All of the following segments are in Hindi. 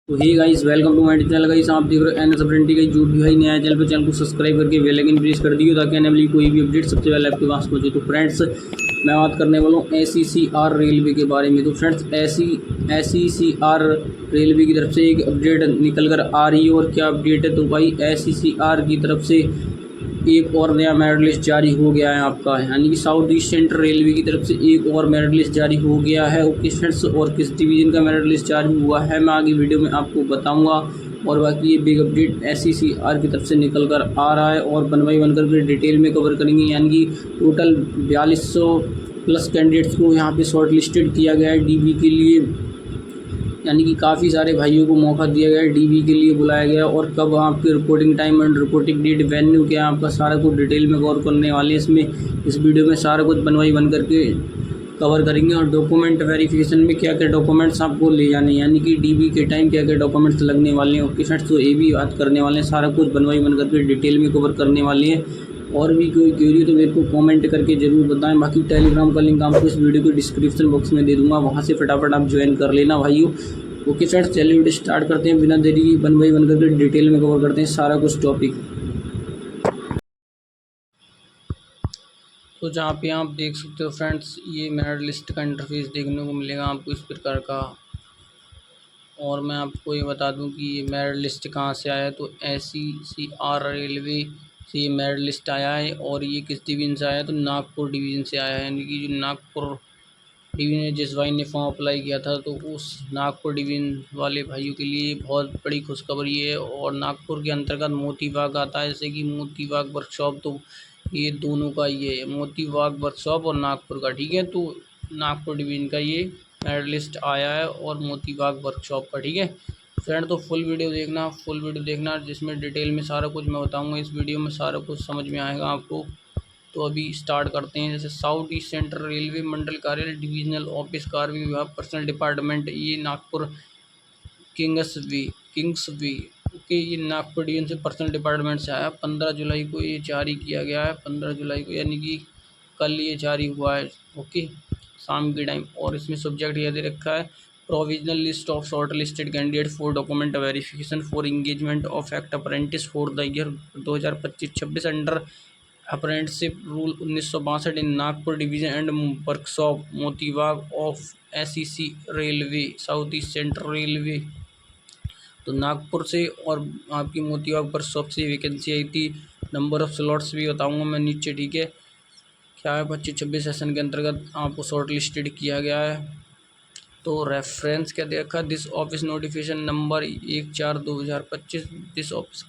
तो hey guys, welcome to my channel. Guys, आप देख रहे हो एनएस अपडेट का जो भी भाई नया चैनल पर, चैनल को सब्सक्राइब करके बेल आइकन प्रेस कर दियो ताकि आने वाली कोई भी अपडेट सबसे पहले आपके पास पहुंचे। तो फ्रेंड्स, मैं बात करने वाला हूँ एसईसीआर रेलवे के बारे में। तो फ्रेंड्स, एसईसीआर रेलवे की तरफ से एक अपडेट निकल कर आ रही है। और क्या अपडेट है? तो भाई एसईसीआर की तरफ से एक और नया मेरिट लिस्ट जारी हो गया है आपका, यानी कि साउथ ईस्ट सेंट्रल रेलवे की तरफ से एक और मेरिट लिस्ट जारी हो गया है। ओके फ्रेंड्स, और किस डिवीजन का मेरिट लिस्ट जारी हुआ है मैं आगे वीडियो में आपको बताऊंगा। और बाकी ये बिग अपडेट एसईसीआर की तरफ से निकल कर आ रहा है और वन बाई वन करके डिटेल में कवर करेंगे। यानी कि टोटल 4200 प्लस कैंडिडेट्स को यहाँ पे शॉर्ट लिस्टेड किया गया है डीबी के लिए, यानी कि काफ़ी सारे भाइयों को मौका दिया गया है, डीबी के लिए बुलाया गया। और कब आपकी reporting time and reporting date, venue क्या है आपका, सारा कुछ डिटेल में कवर करने वाले हैं इसमें, इस वीडियो में सारा कुछ बनवाई बन करके कवर करेंगे। और डॉक्यूमेंट वेरिफिकेशन में क्या क्या डॉक्यूमेंट्स आपको ले जाने, यानी कि डीबी के टाइम क्या क्या डॉक्यूमेंट्स लगने वाले हैं। ओके फ्रेंड्स, तो ये भी बात करने वाले हैं, सारा कुछ बनवाई बन करके डिटेल में कवर करने वाले हैं। और भी कोई क्वेरी तो मेरे को कमेंट करके ज़रूर बताएं। बाकी टेलीग्राम का लिंक आपको इस वीडियो के डिस्क्रिप्शन बॉक्स में दे दूंगा, वहाँ से फटाफट आप ज्वाइन कर लेना भाइयों। ओके फ्रेंड्स, चलिए वीडियो स्टार्ट करते हैं बिना देरी वन बाई वन करके डिटेल में कवर करते हैं सारा कुछ टॉपिक। तो जहाँ पे आप देख सकते हो फ्रेंड्स, ये मेरिट लिस्ट का इंटरफेस देखने को मिलेगा आपको इस प्रकार का। और मैं आपको ये बता दूं कि ये मेरिट लिस्ट कहाँ से आया है। तो एसईसीआर रेलवे से ये मेरिट लिस्ट आया है। और ये किस डिवीजन से आया है? तो नागपुर डिवीजन से आया है, यानी कि जो नागपुर डिवीजन जिस भाई ने फॉर्म अप्लाई किया था, तो उस नागपुर डिवीजन वाले भाइयों के लिए बहुत बड़ी खुशखबरी है। और नागपुर के अंतर्गत मोती बाग आता है, जैसे कि मोती बाग वर्कशॉप, तो ये दोनों का ये है, मोती बाग वर्कशॉप और नागपुर का। ठीक है, तो नागपुर डिवीजन का ये मेरिट लिस्ट आया है और मोती बाग वर्कशॉप का। ठीक है फ्रेंड, तो फुल वीडियो देखना जिसमें डिटेल में सारा कुछ मैं बताऊँगा। इस वीडियो में सारा कुछ समझ में आएगा आपको। तो अभी स्टार्ट करते हैं। जैसे साउथ ईस्ट सेंट्रल रेलवे मंडल कार्यालय, डिविजनल ऑफिस, कार्य विभाग, पर्सनल डिपार्टमेंट, ये नागपुर किंग्सवी। ओके, ये नागपुर डिवीजन से पर्सनल डिपार्टमेंट से आया। 15 जुलाई को ये जारी किया गया है, 15 जुलाई को, यानी कि कल ये जारी हुआ है। ओके, शाम के टाइम। और इसमें सब्जेक्ट यह दे रखा है, provisional list of short listed candidate for document verification for engagement of act apprentice for the year 2025-26 under apprenticeship rule 1962 in Nagpur division and workshop Motibagh of SEC railway, south east central railway. तो नागपुर से और आपकी मोतीबाग वर्कशॉप से वैकेंसी आई थी। नंबर ऑफ स्लॉट्स भी बताऊंगा मैं नीचे। ठीक है, क्या है, 25-26 सेशन के अंतर्गत आपको शॉर्ट लिस्टेड किया गया है। तो रेफरेंस क्या दे रखा, this office notification number 1/4/2025, this office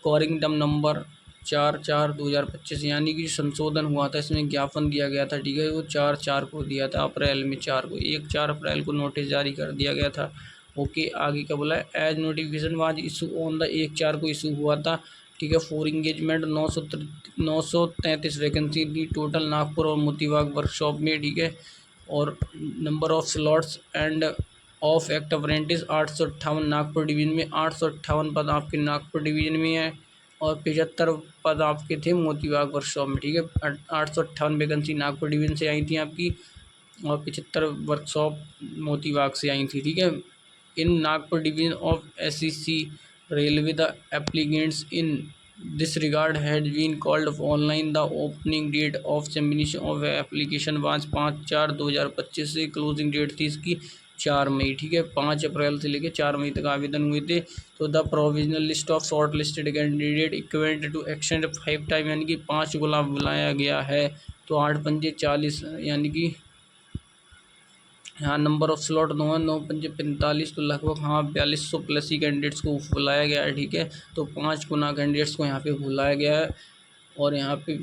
corrigendum number 4/4/2025, यानी कि संशोधन हुआ था, इसमें ज्ञापन दिया गया था। ठीक है, वो 4/4 को दिया था, अप्रैल में 4 को, 1/4 अप्रैल को नोटिस जारी कर दिया गया था। ओके, आगे क्या बोला है, as notification was issue on the 1/4 को इशू हुआ था। ठीक है, फॉर इंगेजमेंट 933 वैकेंसी थी टोटल नागपुर और मोतीबाग वर्कशॉप में। ठीक है, और number of slots and of act apprentice 858 Nagpur division में, 858 पद आपके नागपुर डिवीजन में है और 75 पद आपके थे मोतीबाग वर्कशॉप में। ठीक है, 858 वैकेंसी नागपुर डिवीजन से आई थी आपकी और 75 वर्कशॉप मोतीबाग से आई थी। ठीक है, in Nagpur division of SEC railway the applicants in this regard had been called online. The opening date of submission of application was 5/4/2025 से क्लोजिंग डेट थी इसकी 4 मई। ठीक है, 5 अप्रैल से लेकर 4 मई तक आवेदन हुए थे। तो the provisional list of short listed candidate equivalent to extend 5 time, यानी कि 5 गुना बुलाया गया है। तो 8×5 = 40, यानी कि यहाँ नंबर ऑफ स्लॉट 9 है, 9×5 = 45, तो लगभग हाँ 4200 प्लस ही कैंडिडेट्स को बुलाया गया है। ठीक है, तो 5 गुना कैंडिडेट्स को यहाँ पे बुलाया गया है। और यहाँ पे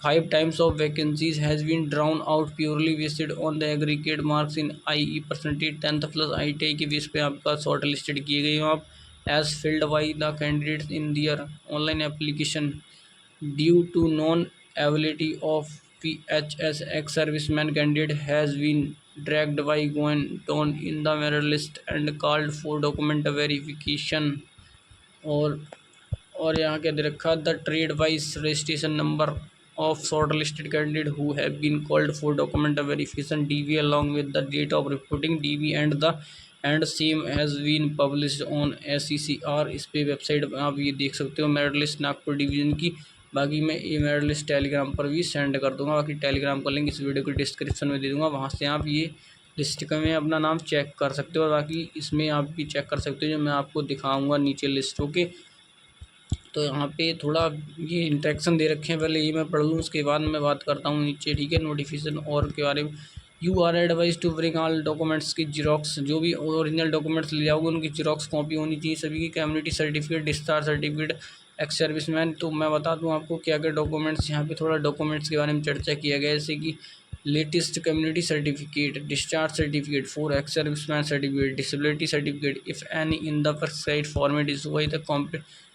5 times of vacancies has been drawn out purely based on the aggregate marks in I percentage 10th plus ITI के बेस पे आपका शॉर्ट लिस्टेड किए गए हो आप, as filled by the candidates in their online application due to non ability of PHS ex serviceman candidate has been dragged by going down in the merit list and called for document verification। और यहाँ क्या दे रखा, the trade wise registration number of short listed candidate who have been called for document verification DV along with the date of reporting DV and the and same has been published on SECR। इस पे वेबसाइट आप ये देख सकते हो मेरिट लिस्ट नागपुर डिवीज़न की। बाकी मैं ये मेरिट लिस्ट टेलीग्राम पर भी सेंड कर दूंगा। बाकी टेलीग्राम का लिंक इस वीडियो के डिस्क्रिप्शन में दे दूंगा, वहाँ से आप ये लिस्ट का में अपना नाम चेक कर सकते हो। और बाकी इसमें आप भी चेक कर सकते हो जो मैं आपको दिखाऊँगा नीचे लिस्टों के। तो यहाँ पे थोड़ा ये इंट्रैक्शन दे रखे हैं, पहले ये मैं पढ़ लूँ उसके बाद मैं बात करता हूँ नीचे, ठीक है। नोटिफिकेशन और के बारे में, you are advise to bring all documents की जीरोक्स, जो भी ओरिजिनल डॉक्यूमेंट्स ले जाओगे उनकी जीरोक्स कॉपी होनी चाहिए सभी की। Community certificate, discharge certificate, ex serviceman. तो मैं बता दूं आपको क्या क्या डॉक्यूमेंट्स, यहाँ पे थोड़ा डॉक्यूमेंट्स के बारे में चर्चा किया गया है, जैसे कि latest community certificate, discharge certificate for ex serviceman certificate, disability certificate if any in the prescribed format is by the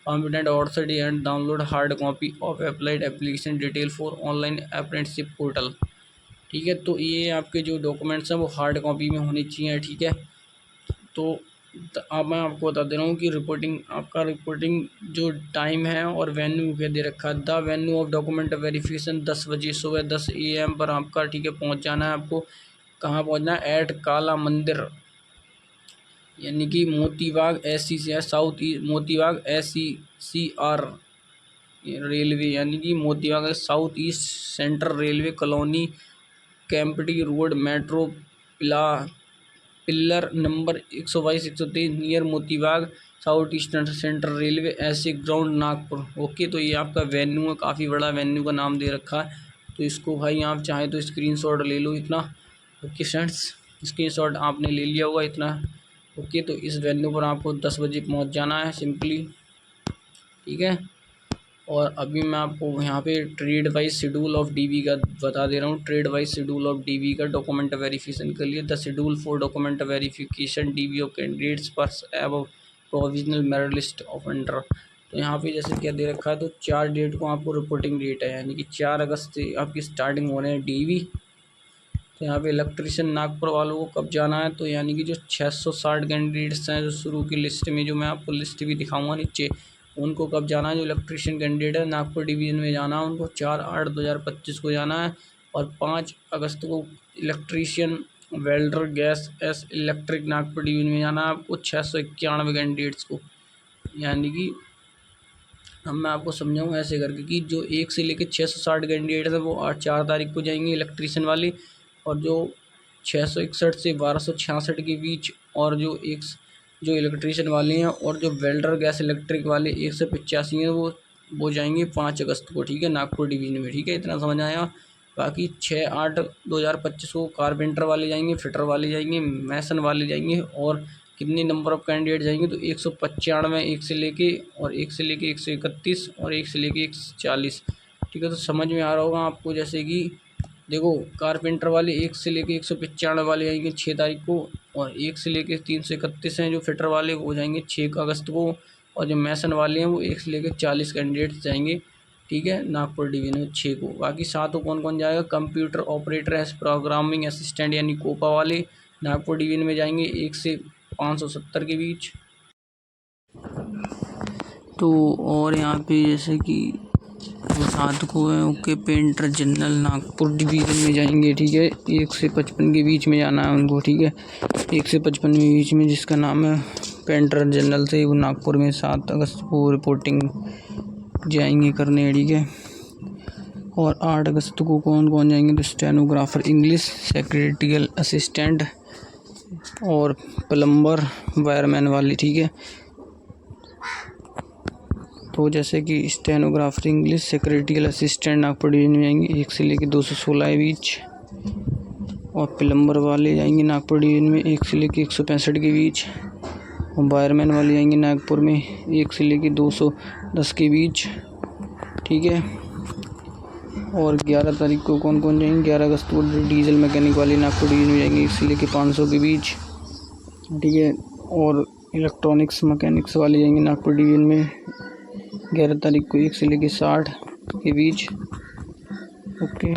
competent authority and download hard copy of applied application detail for online apprenticeship portal। ठीक है, तो ये आपके जो डॉक्यूमेंट्स हैं वो हार्ड कॉपी में होनी चाहिए, ठीक है। तो अब मैं आपको बता दे रहा हूँ कि आपका रिपोर्टिंग जो टाइम है और वेन्यू क्या दे रखा है। The venue of document verification 10 बजे सुबह 10 AM पर आपका, ठीक है, पहुँच जाना है आपको। कहाँ पहुँचना है? एट काला मंदिर, यानी कि Motibagh SECR south east, Motibagh SECR railway, यानी कि Motibagh south east central railway colony, Kempty road, metro pillar number 122 123 near Motibagh south eastern central railway ऐसे ग्राउंड नागपुर। ओके, तो ये आपका वेन्यू है, काफ़ी बड़ा वेन्यू का नाम दे रखा है। तो इसको भाई आप चाहें तो स्क्रीनशॉट ले लो इतना। ओके फ्रेंड्स, स्क्रीनशॉट आपने ले लिया होगा इतना। ओके, तो इस वेन्यू पर आपको 10 बजे पहुंच जाना है सिंपली, ठीक है। और अभी मैं आपको यहाँ पे trade wise schedule of DV का बता दे रहा हूँ। Trade wise schedule of DV का डॉक्यूमेंट वेरिफिकेशन के लिए, the schedule for document verification DV of candidates पर above provisional merit list of under. तो यहाँ पे जैसे क्या दे रखा है, तो 4 डेट को आपको रिपोर्टिंग डेट है, यानी कि 4 अगस्त से आपकी स्टार्टिंग हो रहे हैं DV। तो यहाँ पे इलेक्ट्रीशियन नागपुर वालों को कब जाना है, तो यानी कि जो 660 कैंडिडेट्स हैं जो शुरू की लिस्ट में, जो मैं आपको लिस्ट भी दिखाऊंगा नीचे, उनको कब जाना है। जो इलेक्ट्रीशियन कैंडिडेट है नागपुर डिवीज़न में जाना है उनको 4/8/2025 को जाना है। और 5 अगस्त को electrician welder gas electric Nagpur division में जाना है आपको 691 कैंडिडेट्स को। यानी कि अब मैं आपको समझाऊँ ऐसे करके कि जो 1 से लेकर 660 कैंडिडेट हैं वो 4 तारीख को जाएंगे इलेक्ट्रीशियन वाले, और जो 661 से 1266 के बीच, और जो इलेक्ट्रीशियन वाले हैं, और जो वेल्डर गैस इलेक्ट्रिक वाले 185 हैं वो जाएंगे 5 अगस्त को, ठीक है, नागपुर डिवीज़न में। ठीक है, इतना समझ आया। बाकी 6/8/2025 को कारपेंटर वाले जाएंगे, फिटर वाले जाएंगे, मैसन वाले जाएंगे। और कितने नंबर ऑफ़ कैंडिडेट जाएंगे, तो 195 1 से लेके 131 और 1 से लेके 140। ठीक है, तो समझ में आ रहा होगा आपको। जैसे कि देखो, कारपेंटर वाले 1 से लेके 195 वाले जाएंगे 6 तारीख को, और 1 से लेके 331 हैं जो फिटर वाले वो जाएंगे 6 अगस्त को, और जो मैसन वाले हैं वो 1 से लेके 40 कैंडिडेट्स जाएंगे, ठीक है, नागपुर डिवीज़न में 6 को। बाकी 7 को कौन कौन जाएगा, computer operator S programming assistant यानी कोपा वाले नागपुर डिवीज़न में जाएंगे 1 से 570 के बीच। तो और यहाँ पे जैसे कि वो 7 को है, okay, painter general Nagpur division में जाएंगे, ठीक है, 1 से 55 के बीच में जाना है उनको, ठीक है, 1 से 55 के बीच में, जिसका नाम है पेंटर जनरल से, वो नागपुर में 7 अगस्त को रिपोर्टिंग जाएंगे करने, ठीक है। और 8 अगस्त को कौन कौन जाएंगे, तो स्टेनोग्राफर इंग्लिश, सेक्रेटरियल असिस्टेंट और प्लम्बर वायरमैन वाली, ठीक है। तो जैसे कि stenographer English, secretarial assistant Nagpur division में जाएंगे 1 से लेकर 216 के बीच, और प्लम्बर वाले जाएंगे नागपुर डिवीज़न में 1 से लेकर 165 के बीच, और वायरमैन वाले जाएंगे नागपुर में 1 से लेकर 210 के बीच, ठीक है। और 11 तारीख को कौन कौन जाएंगे, 11 अगस्त को डीजल मैकेनिक वाले नागपुर डिवीज़न में जाएंगे 1 से लेकर 500 के बीच, ठीक है। और इलेक्ट्रॉनिक्स मैकेनिक्स वाले जाएंगे नागपुर डिवीज़न में 11 तारीख को 1 से लेकर 60 के बीच, ओके।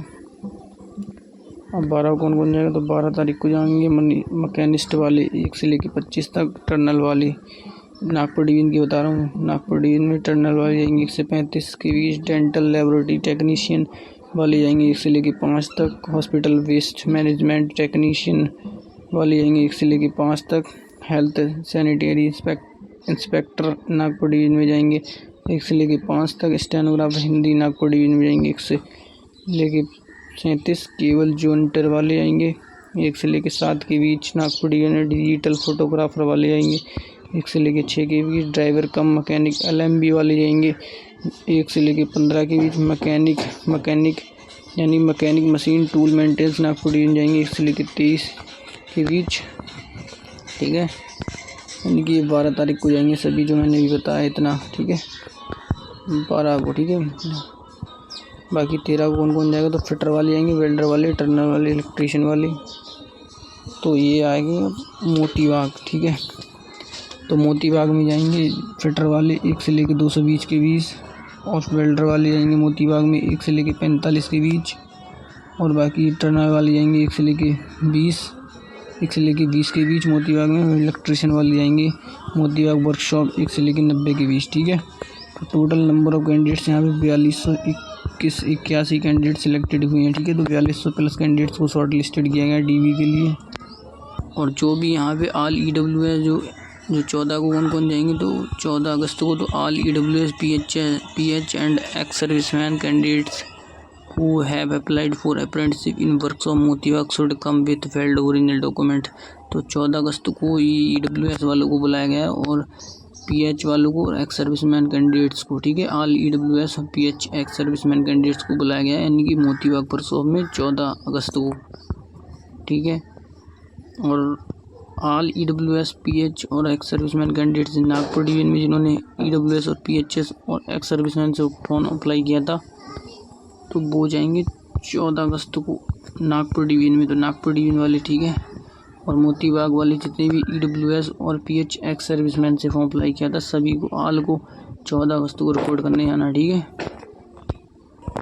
अब 12 कौन कौन जाएगा, तो 12 तारीख को जाएंगे मैकेनिस्ट वाले 1 से लेकर 25 तक। टर्नल वाले नागपुर डिवीज़न की बता रहा हूँ, नागपुर डिवीज़न में टर्नल वाले जाएंगे 1 से 35 के बीच। डेंटल लेबोरेटरी टेक्नीशियन वाले जाएंगे 1 से लेकर 5 तक। हॉस्पिटल वेस्ट मैनेजमेंट टेक्नीशियन वाले जाएंगे 1 से लेकर 5 तक। Health sanitary inspector Nagpur division में जाएंगे 1 से लेके 5 तक। स्टेनोग्राफर हिंदी नागपुर डिवीज़न में जाएंगे 1 से लेके 37। केबल जॉइंटर वाले आएंगे 1 से लेके 7 के बीच नागपुर डिवीज़न में। डिजिटल फोटोग्राफर वाले आएंगे 1 से लेके 6 के बीच। ड्राइवर कम मैकेनिक LMB वाले जाएंगे 1 से लेके 15 के बीच। मैकेनिक यानी mechanic machine tool maintenance Nagpur division जाएंगे 1 से लेके 23 के बीच, ठीक है। यानी कि 12 तारीख को जाएंगे सभी, जो मैंने भी बताया इतना, ठीक है, 12 को, ठीक है। बाकी 13 को कौन कौन जाएगा, तो फिटर वाले जाएंगे, वेल्डर वाले, टर्नर वाले, इलेक्ट्रीशियन वाले। तो ये आएंगे मोती बाग, ठीक है। तो मोती बाग में जाएंगे फिटर वाले 1 से लेके 220 के बीच, और वेल्डर वाले जाएंगे मोती बाग में 1 से लेके 45 के बीच, और बाकी टर्नर वाले जाएंगे 1 से लेके 20 के बीच मोती बाग में। इलेक्ट्रीशियन वाले जाएंगे मोती बाग वर्कशॉप 1 से लेके 90 के बीच, ठीक है। तो टोटल नंबर ऑफ कैंडिडेट्स यहाँ पे 4281 कैंडिडेट सिलेक्टेड हुए हैं, ठीक है। तो 4200 प्लस कैंडिडेट्स को शॉर्ट लिस्टेड किया गया DV के लिए। और जो भी यहाँ पे ऑल EWS जो 14 को कौन जाएंगे, तो 14 अगस्त को तो all EWS PH and ex serviceman candidates who have applied for apprenticeship in workshop Moti Bagh should come with valid original document। तो 14 अगस्त को EWS वालों को बुलाया गया है, और PH वालों को और एक्स सर्विसमैन कैंडिडेट्स को, ठीक है। ऑल EWS और PH एक्स सर्विसमैन कैंडिडेट्स को बुलाया गया है, यानी कि मोती बाग वर्कशॉप में 14 अगस्त को, ठीक है। और ऑल EWS PH और ex serviceman candidates Nagpur division में जिन्होंने EWS और PHS और एक्स सर्विसमैन से फॉर्म अप्लाई किया था, तो वो जाएंगे 14 अगस्त को नागपुर डिवीजन में। तो नागपुर डिवीजन वाले, ठीक है, और मोती बाग वाले जितने भी EWS और PH एक्स सर्विसमैन से फॉर्म अप्लाई किया था, सभी को ऑल को 14 अगस्त को रिपोर्ट करने जाना, ठीक है।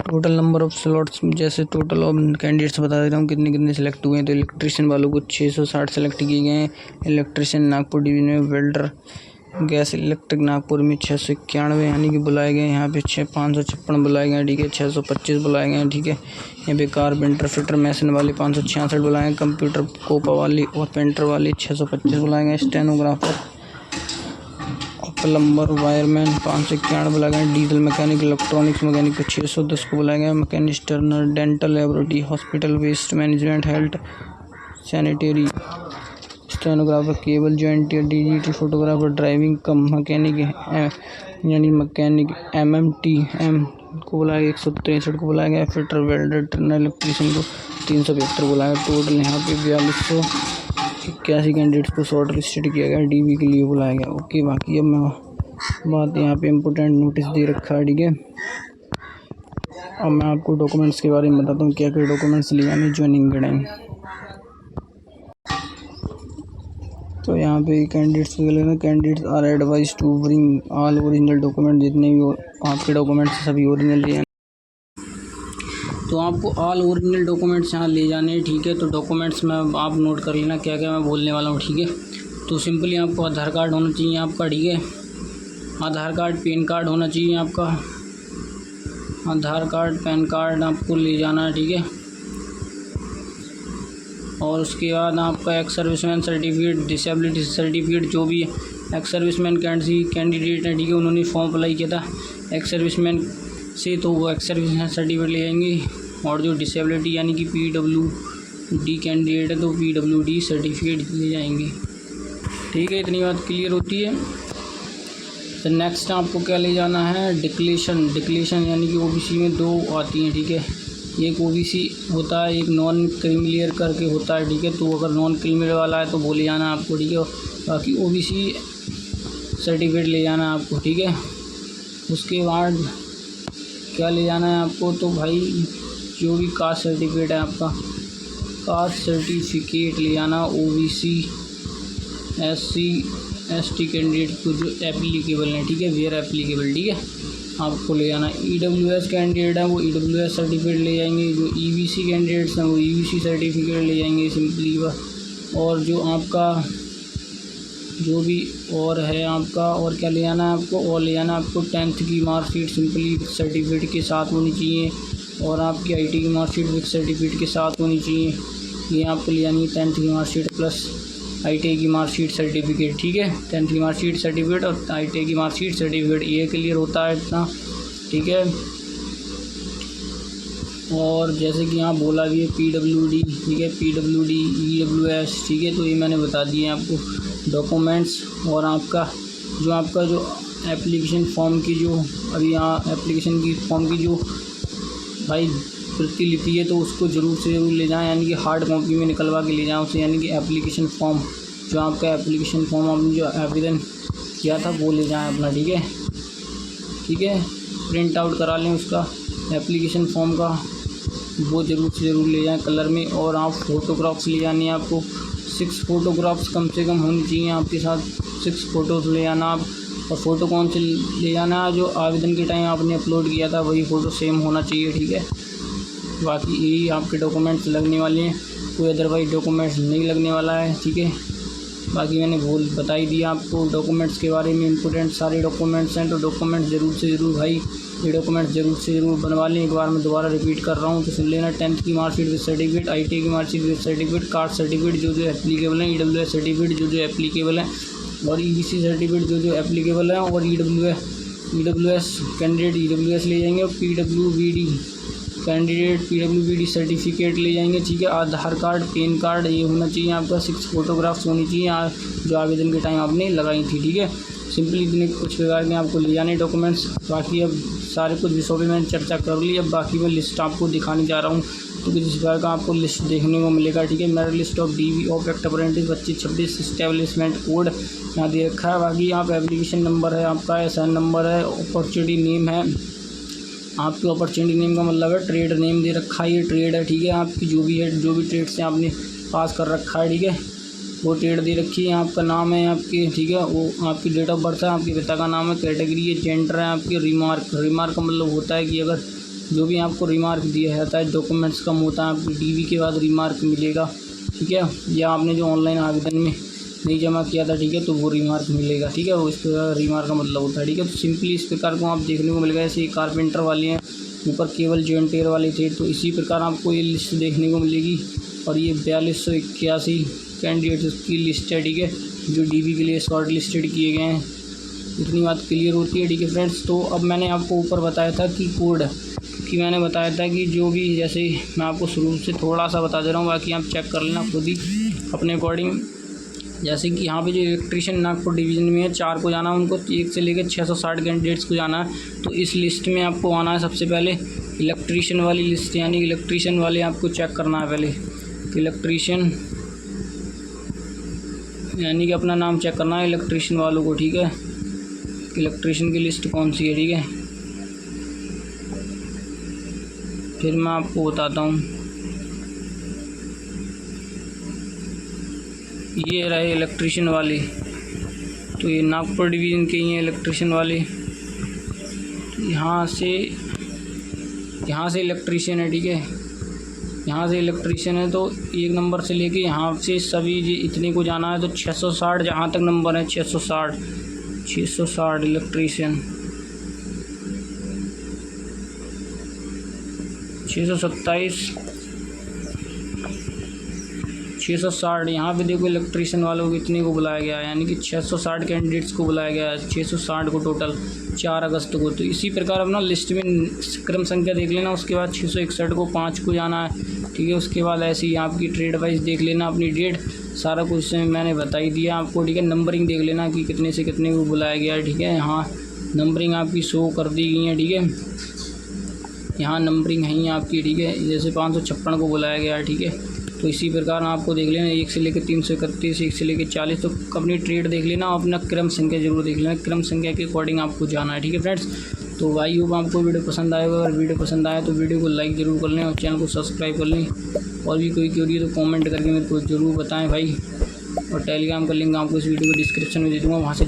टोटल नंबर ऑफ स्लॉट्स, जैसे टोटल ऑफ कैंडिडेट्स बता दे रहा हूँ कितने सिलेक्ट हुए हैं। तो इलेक्ट्रीशियन वालों को 660 सेलेक्ट किए गए हैं इलेक्ट्रीशियन नागपुर डिवीजन में। वेल्डर गैस इलेक्ट्रिक नागपुर में 691 यानी कि बुलाए गए। यहाँ पे 556 बुलाए गए, ठीक है। 625 बुलाए गए, ठीक है। यहाँ पे कारपेंटर फिटर मैसन वाले 566 बुलाए गए। कंप्यूटर कोपा वाले और पेंटर वाले 625 बुलाए गए। स्टेनोग्राफर और प्लम्बर वायरमैन 591 बुलाए गए। डीजल मैकेनिक इलेक्ट्रॉनिक्स मैकेनिक को 610 को बुलाया गया। Machinist turner dental laboratory hospital waste management health sanitary stenographer cable jointer digital photographer driving cum mechanic यानी मैकेनिक MMTM को बुलाया गया। 163 को बुलाया गया। फिटर वेल्डर टर्नर इलेक्ट्रीशियन को 375 बुलाया गया। टोटल यहाँ पे 4281 कैंडिडेट्स को शॉर्ट लिस्टेड किया गया, DV के लिए बुलाया गया, ओके। बाकी अब मैं बात यहाँ पे इम्पोर्टेंट नोटिस दे रखा है, ठीक है। अब मैं आपको डॉक्यूमेंट्स के बारे में बताता हूँ क्या क्या डॉक्यूमेंट्स लिए आने ज्वाइनिंग के टाइम। तो यहाँ पे कैंडिडेट्स को लेना, candidates are advise to bring all original document, जितने भी आपके डॉक्यूमेंट्स सभी ओरिजिनल ले आए। तो आपको ऑल ओरिजिनल डॉक्यूमेंट्स यहाँ ले जाने हैं, ठीक है। तो डॉक्यूमेंट्स में आप नोट कर लेना क्या क्या मैं बोलने वाला हूँ, ठीक है। तो सिंपली आपको आधार कार्ड होना चाहिए आपका, ठीक है। आधार कार्ड पैन कार्ड होना चाहिए आपका। आधार कार्ड पैन कार्ड आपको ले जाना है, ठीक है। और उसके बाद आपका ex serviceman certificate, disability certificate, जो भी एक्स सर्विसमैन कैंडिडेट है, ठीक है, उन्होंने फॉर्म अप्लाई किया था एक्स सर्विसमैन से, तो वो एक्स सर्विसमैन सर्टिफिकेट ले जाएंगे। और जो डिसेबिलिटी यानी कि PWD कैंडिडेट है, तो PWD सर्टिफिकेट ले जाएंगे, ठीक है। इतनी बात क्लियर होती है। तो नेक्स्ट आपको क्या ले जाना है, डिक्लेरेशन यानी कि OBC में 2 आती हैं, ठीक है। एक OBC होता है, एक नॉन क्रीमिलियर करके होता है, ठीक है। तो अगर नॉन क्रीमिलियर वाला है तो वो ले जाना है आपको, ठीक है। बाकी OBC सर्टिफिकेट ले जाना है आपको, ठीक है। उसके बाद क्या ले जाना है आपको, तो भाई जो भी कास्ट सर्टिफिकेट है आपका, कास्ट सर्टिफिकेट ले जाना। OBC SC ST कैंडिडेट को जो एप्लीकेबल है, ठीक है, वेयर एप्लीकेबल, ठीक है, आपको ले जाना। EWS कैंडिडेट है वो EWS सर्टिफिकेट ले जाएंगे। जो EBC कैंडिडेट्स हैं वो EBC सर्टिफिकेट ले जाएंगे सिंपली। और जो आपका जो भी और है आपका, और क्या ले जाना है आपको, और ले जाना आपको 10th की मार्कशीट सिंपली सर्टिफिकेट के साथ होनी चाहिए। और आपकी IT की मार्कशीट विद सर्टिफिकेट के साथ होनी चाहिए। ये आपको ले जानी है 10th की मार्कशीट प्लस ITI की मार्कशीट सर्टिफिकेट, ठीक है, 10th की मार्कशीट सर्टिफिकेट और ITI की मार्कशीट सर्टिफिकेट, ये क्लियर होता है इतना, ठीक है। और जैसे कि यहाँ बोला भी है PWD, ठीक है, PWD, EWS, ठीक है, तो ये मैंने बता दिए आपको डॉक्यूमेंट्स। और आपका जो एप्लीकेशन फॉर्म की जो अभी यहाँ एप्लीकेशन की फॉर्म की जो भाई प्रतिलिपि है तो उसको ज़रूर से ज़रूर ले जाएं, यानी कि हार्ड कॉपी में निकलवा के ले जाएं उसे, यानी कि एप्लीकेशन फॉर्म, जो आपका एप्लीकेशन फॉर्म आपने जो आवेदन किया था वो ले जाएं अपना, ठीक है, ठीक है। प्रिंट आउट करा लें उसका एप्लीकेशन फॉर्म का, वो ज़रूर से ज़रूर ले जाएं कलर में। और आप फ़ोटोग्राफ्स ले जानी है आपको, 6 फ़ोटोग्राफ्स कम से कम होनी चाहिए आपके साथ, 6 फ़ोटोज़ ले जाना आप। और फ़ोटो कौन से ले जाना है, जो आवेदन के टाइम आपने अपलोड किया था वही फ़ोटो सेम होना चाहिए, ठीक है। बाकी यही आपके डॉक्यूमेंट्स लगने वाले हैं, कोई अदरवाइज डॉक्यूमेंट्स नहीं लगने वाला है, ठीक है। बाकी मैंने बता ही दिया आपको डॉक्यूमेंट्स के बारे में, इम्पोर्टेंट सारे डॉक्यूमेंट्स हैं, तो डॉक्यूमेंट्स ज़रूर से ज़रूर भाई ये डॉक्यूमेंट्स ज़रूर से ज़रूर बनवा लें। एक बार मैं दोबारा रिपीट कर रहा हूँ तो सुन लेना, 10th की मार्कशीट विद सर्टिफिकेट, ITI की marksheet with certificate, caste certificate जो एप्लीकेबल है, EWS सर्टिफिकेट जो एप्लीकेबल है, और EBC सर्टिफिकेट जो एप्लीकेबल है, और EWS कैंडिडेट EWS ले जाएंगे, और PWBD कैंडिडेट PWBD सर्टिफिकेट ले जाएंगे, ठीक है। आधार कार्ड, पैन कार्ड ये होना चाहिए आपका, 6 फ़ोटोग्राफ्स होनी चाहिए जो आवेदन के टाइम आपने लगाई थी, ठीक है। सिंपली इतने कुछ प्रकार के आपको ले जाने डॉक्यूमेंट्स। बाकी अब सारे कुछ विषयों पर मैंने चर्चा कर ली, अब बाकी मैं लिस्ट आपको दिखाने जा रहा हूँ, तो किस प्रकार का आपको लिस्ट देखने को मिलेगा, ठीक है। मेरा list of DV of act apprentice 2526 establishment code यहाँ दे रखा है। बाकी यहाँ पर एप्लीकेशन नंबर है आपका, SN नंबर है, अपॉर्चुनिटी नेम है आपकी, अपॉर्चुनिटी नेम का मतलब है ट्रेड नेम दे रखा है, ये ट्रेड है, ठीक है। आपकी जो भी ट्रेड से आपने पास कर रखा है, ठीक है, वो ट्रेड दे रखी है। आपका नाम है आपकी, ठीक है, वो आपकी डेट ऑफ बर्थ है, आपके पिता का नाम है, कैटेगरी है, जेंडर है आपकी, रिमार्क का मतलब होता है कि अगर जो भी आपको रिमार्क दिया जाता है डॉक्यूमेंट्स कम होता है, आपकी DV के बाद रिमार्क मिलेगा, ठीक है, या आपने जो ऑनलाइन आवेदन में नहीं जमा किया था, ठीक है, तो वो रिमार्क मिलेगा, ठीक है, वो इस प्रकार रिमार्क का मतलब होता है, ठीक है। तो सिंपली इस प्रकार को आप देखने को मिलेगा, जैसे कारपेंटर वाले हैं ऊपर केवल जॉइंटियर वाले थे, तो इसी प्रकार आपको ये लिस्ट देखने को मिलेगी। और ये 4281 कैंडिडेट्स की लिस्ट है, ठीक है, जो DV के लिए शॉर्ट लिस्टेड किए गए हैं। इतनी बात क्लियर होती है, ठीक है फ्रेंड्स। तो अब मैंने आपको ऊपर बताया था कि कोड कि मैंने बताया था कि जो भी, जैसे मैं आपको शुरू से थोड़ा सा बता दे रहा हूँ, बाकी आप चेक कर लेना खुद ही अपने अकॉर्डिंग। जैसे कि यहाँ पे जो इलेक्ट्रीशियन नागपुर डिवीज़न में है 4 को जाना है, उनको 1 से लेकर 660 कैंडिडेट्स को जाना है। तो इस लिस्ट में आपको आना है सबसे पहले इलेक्ट्रीशियन वाली लिस्ट, यानी इलेक्ट्रीशियन वाले आपको चेक करना है पहले, इलेक्ट्रीशियन यानी कि अपना नाम चेक करना है इलेक्ट्रीशियन वालों को, ठीक है। इलेक्ट्रीशियन की लिस्ट कौन सी है, ठीक है, फिर मैं आपको बताता हूँ। ये रहे इलेक्ट्रीशियन वाले, तो ये नागपुर डिवीज़न के ही हैं इलेक्ट्रीशियन वाले। यहाँ से इलेक्ट्रीशियन है, ठीक है, यहाँ से इलेक्ट्रीशियन है, तो 1 नंबर से लेके यहाँ से सभी इतने को जाना है। तो 660 जहाँ तक नंबर है 660 इलेक्ट्रीशियन, 627 660 यहाँ पे देखो इलेक्ट्रीशियन वालों को कितने को बुलाया गया है, यानी कि 660 कैंडिडेट्स को बुलाया गया है, 660 को टोटल 4 अगस्त को। तो इसी प्रकार अपना लिस्ट में क्रम संख्या देख लेना। उसके बाद 661 को 5 को जाना है, ठीक है। उसके बाद ऐसे ही आपकी ट्रेड वाइज देख लेना अपनी डेट, सारा कुछ मैंने बता ही दिया आपको, ठीक है। नंबरिंग देख लेना कि कितने से कितने को बुलाया गया है, ठीक है। यहाँ नंबरिंग आपकी शो कर दी गई है, ठीक है, यहाँ नंबरिंग है ही आपकी, ठीक है। जैसे 556 को बुलाया गया है, ठीक है। तो इसी प्रकार आपको देख लेना 1 से लेकर 331, 1 से लेकर 40, तो अपनी ट्रेड देख लेना और अपना क्रम संख्या जरूर देख लेना, क्रम संख्या के अकॉर्डिंग आपको जाना है, ठीक है फ्रेंड्स। तो भाई होप आपको वीडियो पसंद आएगा, अगर वीडियो पसंद आया तो वीडियो को लाइक ज़रूर कर लें और चैनल को सब्सक्राइब कर लें। और भी कोई क्वेरी है तो कमेंट करके मेरे को ज़रूर बताएं भाई। और टेलीग्राम का लिंक आपको इस वीडियो को डिस्क्रिप्शन में दे दूँगा, वहाँ से